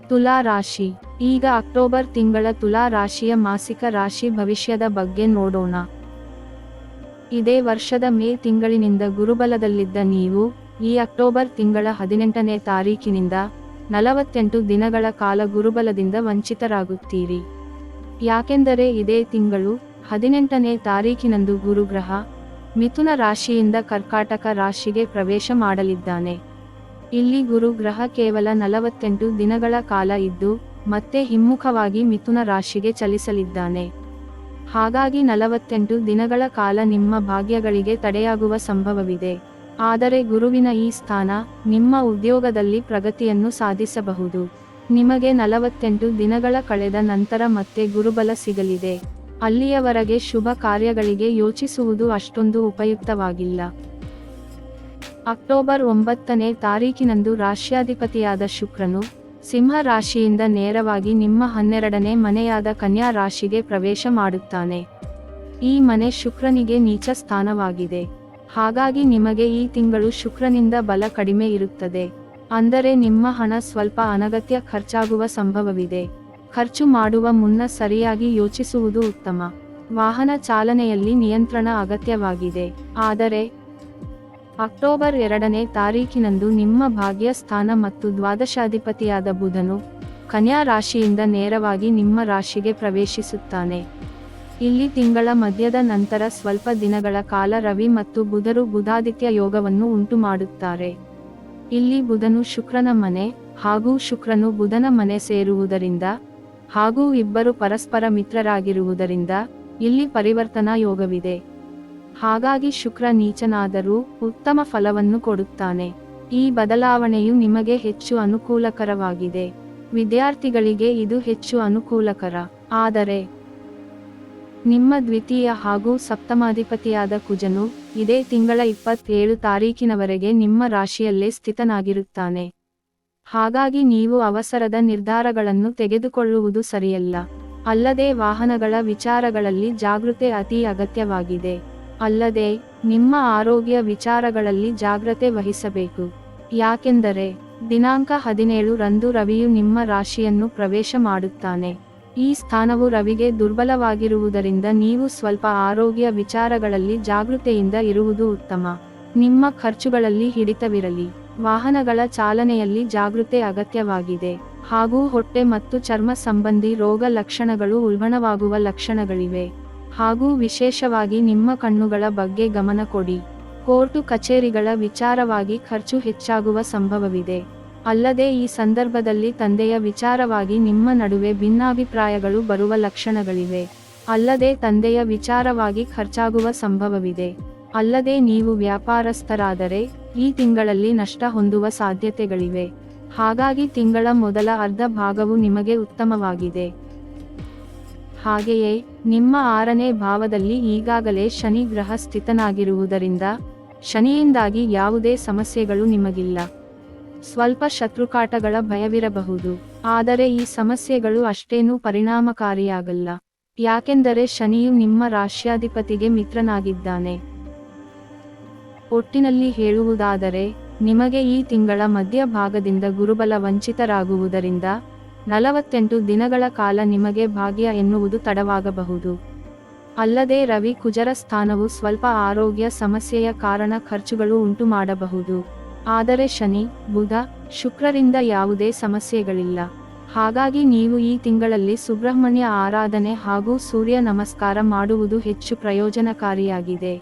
ತುಲಾ ರಾಶಿ. ಈಗ ಅಕ್ಟೋಬರ್ ತಿಂಗಳ ತುಲಾ ರಾಶಿಯ ಮಾಸಿಕ ರಾಶಿ ಭವಿಷ್ಯದ ಬಗ್ಗೆ ನೋಡೋಣ. ಇದೇ ವರ್ಷದ ಮೇ ತಿಂಗಳಿನಿಂದ ಗುರುಬಲದಲ್ಲಿದ್ದ ನೀವು ಈ ಅಕ್ಟೋಬರ್ ತಿಂಗಳ 18ನೇ ತಾರೀಕಿನಿಂದ 48 ದಿನಗಳ ಕಾಲ ಗುರುಬಲದಿಂದ ವಂಚಿತರಾಗುತ್ತೀರಿ. ಯಾಕೆಂದರೆ ಇದೇ ತಿಂಗಳು 18ನೇ ತಾರೀಕಿನಂದು ಗುರುಗ್ರಹ ಮಿಥುನ ರಾಶಿಯಿಂದ ಕರ್ಕಾಟಕ ರಾಶಿಗೆ ಪ್ರವೇಶ ಮಾಡಲಿದ್ದಾನೆ. ಇಲ್ಲಿ ಗುರುಗ್ರಹ ಕೇವಲ 48 ದಿನಗಳ ಕಾಲ ಇದ್ದು ಮತ್ತೆ ಹಿಮ್ಮುಖವಾಗಿ ಮಿಥುನ ರಾಶಿಗೆ ಚಲಿಸಲಿದ್ದಾನೆ. ಹಾಗಾಗಿ 48 ದಿನಗಳ ಕಾಲ ನಿಮ್ಮ ಭಾಗ್ಯಗಳಿಗೆ ತಡೆಯಾಗುವ ಸಂಭವವಿದೆ. ಆದರೆ ಗುರುವಿನ ಈ ಸ್ಥಾನ ನಿಮ್ಮ ಉದ್ಯೋಗದಲ್ಲಿ ಪ್ರಗತಿಯನ್ನು ಸಾಧಿಸಬಹುದು. ನಿಮಗೆ 48 ದಿನಗಳ ಕಳೆದ ನಂತರ ಮತ್ತೆ ಗುರುಬಲ ಸಿಗಲಿದೆ. ಅಲ್ಲಿಯವರೆಗೆ ಶುಭ ಕಾರ್ಯಗಳಿಗೆ ಯೋಚಿಸುವುದು ಅಷ್ಟೊಂದು ಉಪಯುಕ್ತವಾಗಿಲ್ಲ. ಅಕ್ಟೋಬರ್ 9ನೇ ತಾರೀಕಿನಂದು ರಾಶ್ಯಾಧಿಪತಿಯಾದ ಶುಕ್ರನು ಸಿಂಹ ರಾಶಿಯಿಂದ ನೇರವಾಗಿ ನಿಮ್ಮ 12ನೇ ಮನೆಯಾದ ಕನ್ಯಾ ರಾಶಿಗೆ ಪ್ರವೇಶ ಮಾಡುತ್ತಾನೆ. ಈ ಮನೆ ಶುಕ್ರನಿಗೆ ನೀಚ ಸ್ಥಾನವಾಗಿದೆ. ಹಾಗಾಗಿ ನಿಮಗೆ ಈ ತಿಂಗಳು ಶುಕ್ರನಿಂದ ಬಲ ಕಡಿಮೆ ಇರುತ್ತದೆ. ಅಂದರೆ ನಿಮ್ಮ ಹಣ ಸ್ವಲ್ಪ ಅನಗತ್ಯ ಖರ್ಚಾಗುವ ಸಂಭವವಿದೆ. ಖರ್ಚು ಮಾಡುವ ಮುನ್ನ ಸರಿಯಾಗಿ ಯೋಚಿಸುವುದು ಉತ್ತಮ. ವಾಹನ ಚಾಲನೆಯಲ್ಲಿ ನಿಯಂತ್ರಣ ಅಗತ್ಯವಾಗಿದೆ. ಆದರೆ ಅಕ್ಟೋಬರ್ 2ನೇ ತಾರೀಕಿನಂದು ನಿಮ್ಮ ಭಾಗ್ಯ ಸ್ಥಾನ ಮತ್ತು ದ್ವಾದಶಾಧಿಪತಿಯಾದ ಬುಧನು ಕನ್ಯಾ ರಾಶಿಯಿಂದ ನೇರವಾಗಿ ನಿಮ್ಮ ರಾಶಿಗೆ ಪ್ರವೇಶಿಸುತ್ತಾನೆ. ಇಲ್ಲಿ ತಿಂಗಳ ಮಧ್ಯದ ನಂತರ ಸ್ವಲ್ಪ ದಿನಗಳ ಕಾಲ ರವಿ ಮತ್ತು ಬುಧರು ಬುಧಾದಿತ್ಯ ಯೋಗವನ್ನು ಉಂಟು ಮಾಡುತ್ತಾರೆ. ಇಲ್ಲಿ ಬುಧನು ಶುಕ್ರನ ಮನೆ ಹಾಗೂ ಶುಕ್ರನು ಬುಧನ ಮನೆ ಸೇರುವುದರಿಂದ ಹಾಗೂ ಇಬ್ಬರು ಪರಸ್ಪರ ಮಿತ್ರರಾಗಿರುವುದರಿಂದ ಇಲ್ಲಿ ಪರಿವರ್ತನಾ ಯೋಗವಿದೆ. ಹಾಗಾಗಿ ಶುಕ್ರ ನೀಚನಾದರೂ ಉತ್ತಮ ಫಲವನ್ನು ಕೊಡುತ್ತಾನೆ. ಈ ಬದಲಾವಣೆಯು ನಿಮಗೆ ಹೆಚ್ಚು ಅನುಕೂಲಕರವಾಗಿದೆ. ವಿದ್ಯಾರ್ಥಿಗಳಿಗೆ ಇದು ಹೆಚ್ಚು ಅನುಕೂಲಕರ. ಆದರೆ ನಿಮ್ಮ ದ್ವಿತೀಯ ಹಾಗೂ ಸಪ್ತಮಾಧಿಪತಿಯಾದ ಕುಜನು ಇದೇ ತಿಂಗಳ 27 ತಾರೀಕಿನವರೆಗೆ ನಿಮ್ಮ ರಾಶಿಯಲ್ಲೇ ಸ್ಥಿತನಾಗಿರುತ್ತಾನೆ. ಹಾಗಾಗಿ ನೀವು ಅವಸರದ ನಿರ್ಧಾರಗಳನ್ನು ತೆಗೆದುಕೊಳ್ಳುವುದು ಸರಿಯಲ್ಲ. ಅಲ್ಲದೆ ವಾಹನಗಳ ವಿಚಾರಗಳಲ್ಲಿ ಜಾಗೃತೆ ಅತಿ ಅಗತ್ಯವಾಗಿದೆ. ಅಲ್ಲದೆ ನಿಮ್ಮ ಆರೋಗ್ಯ ವಿಚಾರಗಳಲ್ಲಿ ಜಾಗ್ರತೆ ವಹಿಸಬೇಕು. ಯಾಕೆಂದರೆ ದಿನಾಂಕ 17 ರಂದು ರವಿಯು ನಿಮ್ಮ ರಾಶಿಯನ್ನು ಪ್ರವೇಶ ಮಾಡುತ್ತಾನೆ. ಈ ಸ್ಥಾನವು ರವಿಗೆ ದುರ್ಬಲವಾಗಿರುವುದರಿಂದ ನೀವು ಸ್ವಲ್ಪ ಆರೋಗ್ಯ ವಿಚಾರಗಳಲ್ಲಿ ಜಾಗೃತೆಯಿಂದ ಇರುವುದು ಉತ್ತಮ. ನಿಮ್ಮ ಖರ್ಚುಗಳಲ್ಲಿ ಹಿಡಿತವಿರಲಿ. ವಾಹನಗಳ ಚಾಲನೆಯಲ್ಲಿ ಜಾಗೃತೆ ಅಗತ್ಯವಾಗಿದೆ. ಹಾಗೂ ಹೊಟ್ಟೆ ಮತ್ತು ಚರ್ಮ ಸಂಬಂಧಿ ರೋಗ ಲಕ್ಷಣಗಳು ಉಲ್ಬಣವಾಗುವ ಲಕ್ಷಣಗಳಿವೆ. ಹಾಗೂ ವಿಶೇಷವಾಗಿ ನಿಮ್ಮ ಕಣ್ಣುಗಳ ಬಗ್ಗೆ ಗಮನ ಕೊಡಿ. ಕೋರ್ಟು ಕಚೇರಿಗಳ ವಿಚಾರವಾಗಿ ಖರ್ಚು ಹೆಚ್ಚಾಗುವ ಸಂಭವವಿದೆ. ಅಲ್ಲದೆ ಈ ಸಂದರ್ಭದಲ್ಲಿ ತಂದೆಯ ವಿಚಾರವಾಗಿ ನಿಮ್ಮ ನಡುವೆ ಭಿನ್ನಾಭಿಪ್ರಾಯಗಳು ಬರುವ ಲಕ್ಷಣಗಳಿವೆ. ಅಲ್ಲದೆ ತಂದೆಯ ವಿಚಾರವಾಗಿ ಖರ್ಚಾಗುವ ಸಂಭವವಿದೆ. ಅಲ್ಲದೆ ನೀವು ವ್ಯಾಪಾರಸ್ಥರಾದರೆ ಈ ತಿಂಗಳಲ್ಲಿ ನಷ್ಟ ಹೊಂದುವ ಸಾಧ್ಯತೆಗಳಿವೆ. ಹಾಗಾಗಿ ತಿಂಗಳ ಮೊದಲ ಅರ್ಧ ಭಾಗವು ನಿಮಗೆ ಉತ್ತಮವಾಗಿದೆ. ಹಾಗೆಯೇ ನಿಮ್ಮ 6ನೇ ಭಾವದಲ್ಲಿ ಈಗಾಗಲೇ ಶನಿ ಗ್ರಹ ಸ್ಥಿತನಾಗಿರುವುದರಿಂದ ಶನಿಯಿಂದಾಗಿ ಯಾವುದೇ ಸಮಸ್ಯೆಗಳು ನಿಮಗಿಲ್ಲ. ಸ್ವಲ್ಪ ಶತ್ರುಕಾಟಗಳ ಭಯವಿರಬಹುದು. ಆದರೆ ಈ ಸಮಸ್ಯೆಗಳು ಅಷ್ಟೇನೂ ಪರಿಣಾಮಕಾರಿಯಾಗಲ್ಲ. ಯಾಕೆಂದರೆ ಶನಿಯು ನಿಮ್ಮ ರಾಶ್ಯಾಧಿಪತಿಗೆ ಮಿತ್ರನಾಗಿದ್ದಾನೆ. ಒಟ್ಟಿನಲ್ಲಿ ಹೇಳುವುದಾದರೆ ನಿಮಗೆ ಈ ತಿಂಗಳ ಮಧ್ಯಭಾಗದಿಂದ ಗುರುಬಲ ವಂಚಿತರಾಗುವುದರಿಂದ 48 ದಿನಗಳ ಕಾಲ ನಿಮಗೆ ಭಾಗ್ಯ ಎನ್ನುವುದು ತಡವಾಗಬಹುದು. ಅಲ್ಲದೆ ರವಿ ಕುಜರ ಸ್ಥಾನವು ಸ್ವಲ್ಪ ಆರೋಗ್ಯ ಸಮಸ್ಯೆಯ ಕಾರಣ ಖರ್ಚುಗಳು ಉಂಟು ಮಾಡಬಹುದು. ಆದರೆ ಶನಿ ಬುಧ ಶುಕ್ರರಿಂದ ಯಾವುದೇ ಸಮಸ್ಯೆಗಳಿಲ್ಲ. ಹಾಗಾಗಿ ನೀವು ಈ ತಿಂಗಳಲ್ಲಿ ಸುಬ್ರಹ್ಮಣ್ಯ ಆರಾಧನೆ ಹಾಗೂ ಸೂರ್ಯ ನಮಸ್ಕಾರ ಮಾಡುವುದು ಹೆಚ್ಚು ಪ್ರಯೋಜನಕಾರಿಯಾಗಿದೆ.